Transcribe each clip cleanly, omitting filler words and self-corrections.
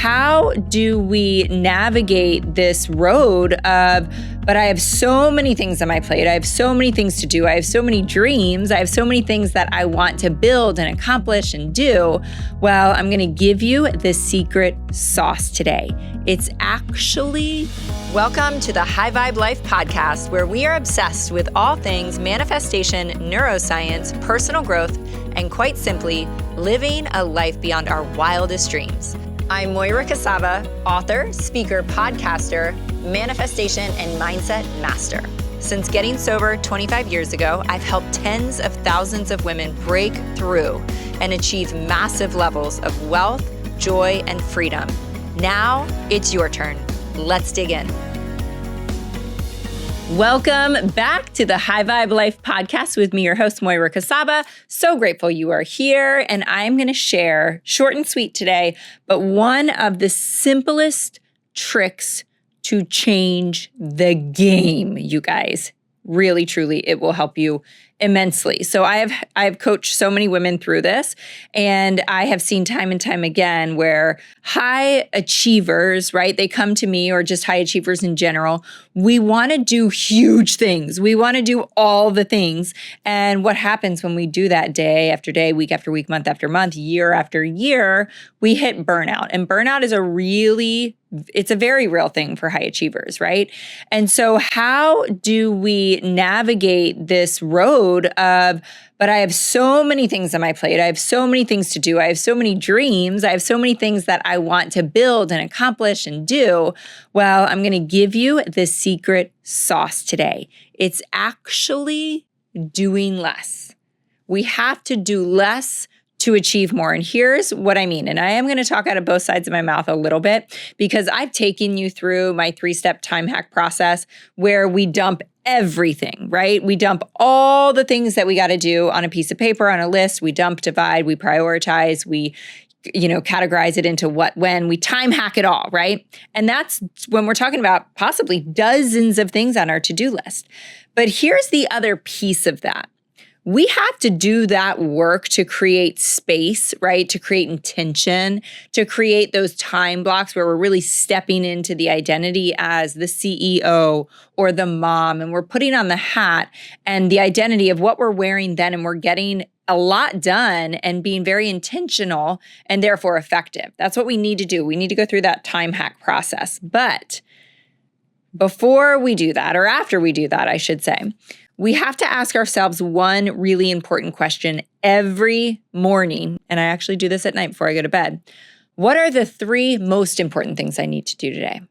how do we navigate this road of, but I have so many things on my plate. I have so many things to do. I have so many dreams. I have so many things that I want to build and accomplish and do. Well, I'm going to give you the secret sauce today. It's actually... Welcome to the High Vibe Life podcast, where we are obsessed with all things manifestation, neuroscience, personal growth, and quite simply, living a life beyond our wildest dreams. I'm Moira Kucaba, author, speaker, podcaster, manifestation, and mindset master. Since getting sober 25 years ago, I've helped tens of thousands of women break through and achieve massive levels of wealth, joy, and freedom. Now it's your turn. Let's dig in. Welcome back to the High Vibe Life podcast with me, your host, Moira Kucaba. So grateful you are here, and I'm going to share, short and sweet today, but one of the simplest tricks to change the game, you guys. Really, truly, it will help you immensely. So I have coached so many women through this, and I have seen time and time again where high achievers, right? They come to me, or just high achievers in general. We want to do huge things. We want to do all the things. And what happens when we do that day after day, week after week, month after month, year after year, we hit burnout. And burnout is it's a very real thing for high achievers, right? And so how do we navigate this road of, but I have so many things on my plate. I have so many things to do. I have so many dreams. I have so many things that I want to build and accomplish and do. Well, I'm going to give you the secret sauce today. It's actually doing less. We have to do less to achieve more. And here's what I mean. And I am going to talk out of both sides of my mouth a little bit, because I've taken you through my 3-step time hack process where we dump everything, right? We dump all the things that we got to do on a piece of paper, on a list. We dump, divide, we prioritize, we categorize it into what, when, we time hack it all, right? And that's when we're talking about possibly dozens of things on our to-do list. But here's the other piece of that. We have to do that work to create space, right? To create intention, to create those time blocks where we're really stepping into the identity as the CEO or the mom, and we're putting on the hat and the identity of what we're wearing then, and we're getting a lot done and being very intentional and therefore effective. That's what we need to do. We need to go through that time hack process. But before we do that, or after we do that, I should say, we have to ask ourselves one really important question every morning, and I actually do this at night before I go to bed. What are the 3 most important things I need to do today?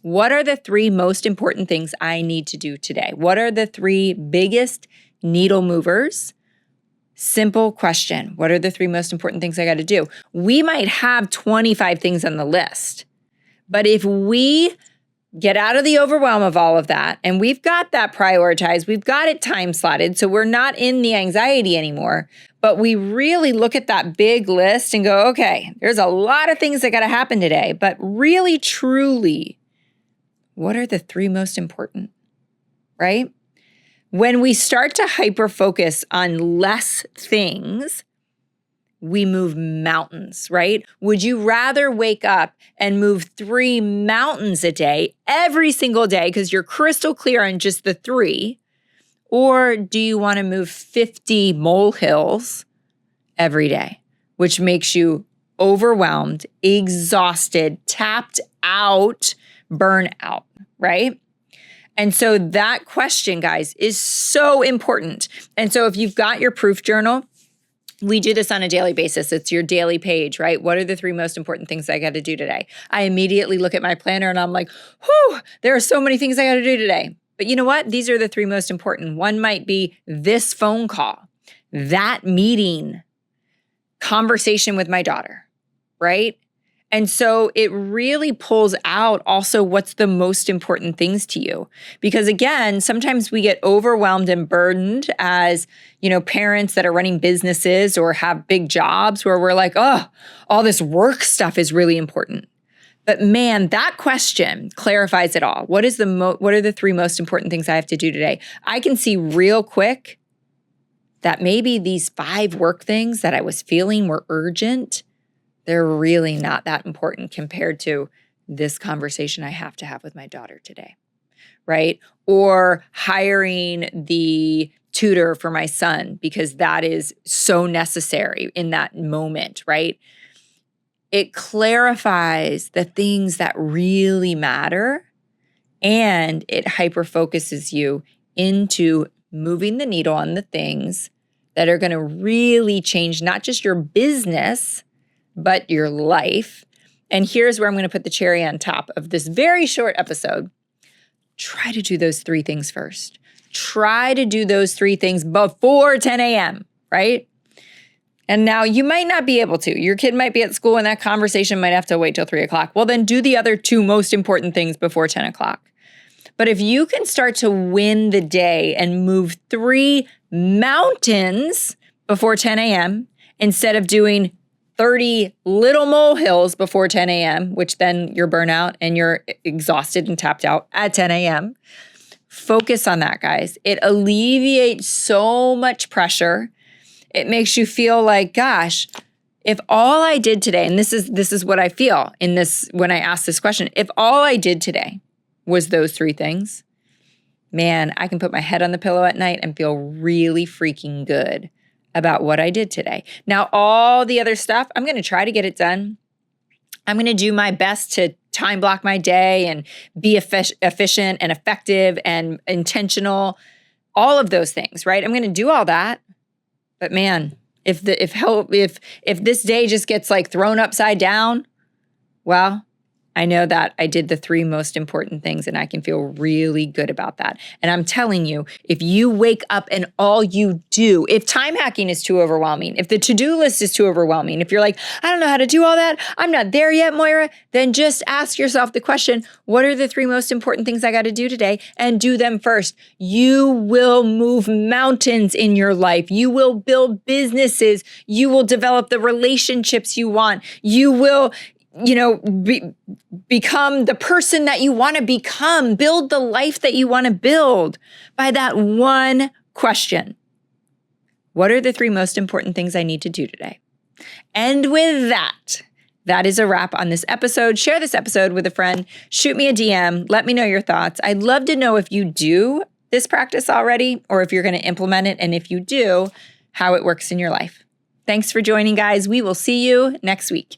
What are the 3 most important things I need to do today? What are the 3 biggest needle movers? Simple question. What are the 3 most important things I got to do? We might have 25 things on the list, but if we get out of the overwhelm of all of that, and we've got that prioritized, we've got it time slotted, so we're not in the anxiety anymore, but we really look at that big list and go, okay, there's a lot of things that got to happen today, but really, truly, what are the 3 most important, right? When we start to hyper-focus on less things, we move mountains, right? Would you rather wake up and move 3 mountains a day, every single day, because you're crystal clear on just the 3? Or do you want to move 50 molehills every day, which makes you overwhelmed, exhausted, tapped out, burnout, right? And so that question, guys, is so important. And so if you've got your proof journal, we do this on a daily basis. It's your daily page, right? What are the 3 most important things I got to do today? I immediately look at my planner and I'm like, whew, there are so many things I got to do today. But you know what? These are the 3 most important. One might be this phone call, that meeting, conversation with my daughter, right? And so it really pulls out also what's the most important things to you. Because again, sometimes we get overwhelmed and burdened as, parents that are running businesses or have big jobs where we're like, oh, all this work stuff is really important. But man, that question clarifies it all. What are the 3 most important things I have to do today? I can see real quick that maybe these 5 work things that I was feeling were urgent, they're really not that important compared to this conversation I have to have with my daughter today, right? Or hiring the tutor for my son because that is so necessary in that moment, right? It clarifies the things that really matter, and it hyper-focuses you into moving the needle on the things that are going to really change not just your business, but your life. And here's where I'm going to put the cherry on top of this very short episode. Try to do those 3 things first. Try to do those 3 things before 10 a.m., right? And now you might not be able to. Your kid might be at school and that conversation might have to wait till 3 o'clock. Well, then do the other 2 most important things before 10 o'clock. But if you can start to win the day and move 3 mountains before 10 a.m. instead of doing 30 little molehills before 10 a.m., which then you're burnout and you're exhausted and tapped out at 10 a.m., focus on that, guys. It alleviates so much pressure. It makes you feel like, gosh, if all I did today, and this is what I feel in this when I ask this question, if all I did today was those 3 things, man, I can put my head on the pillow at night and feel really freaking good about what I did today. Now, all the other stuff, I'm going to try to get it done. I'm going to do my best to time block my day and be efficient and effective and intentional, all of those things, right? I'm going to do all that. But man, if this day just gets like thrown upside down, well, I know that I did the 3 most important things and I can feel really good about that. And I'm telling you, if you wake up and all you do, if time hacking is too overwhelming, if the to-do list is too overwhelming, if you're like, I don't know how to do all that, I'm not there yet, Moira, then just ask yourself the question, what are the 3 most important things I got to do today? And do them first. You will move mountains in your life. You will build businesses. You will develop the relationships you want. You will become the person that you want to become, build the life that you want to build by that one question. What are the 3 most important things I need to do today? And with that is a wrap on this episode. Share this episode with a friend. Shoot me a DM. Let me know your thoughts. I'd love to know if you do this practice already or if you're going to implement it. And if you do, how it works in your life. Thanks for joining, guys. We will see you next week.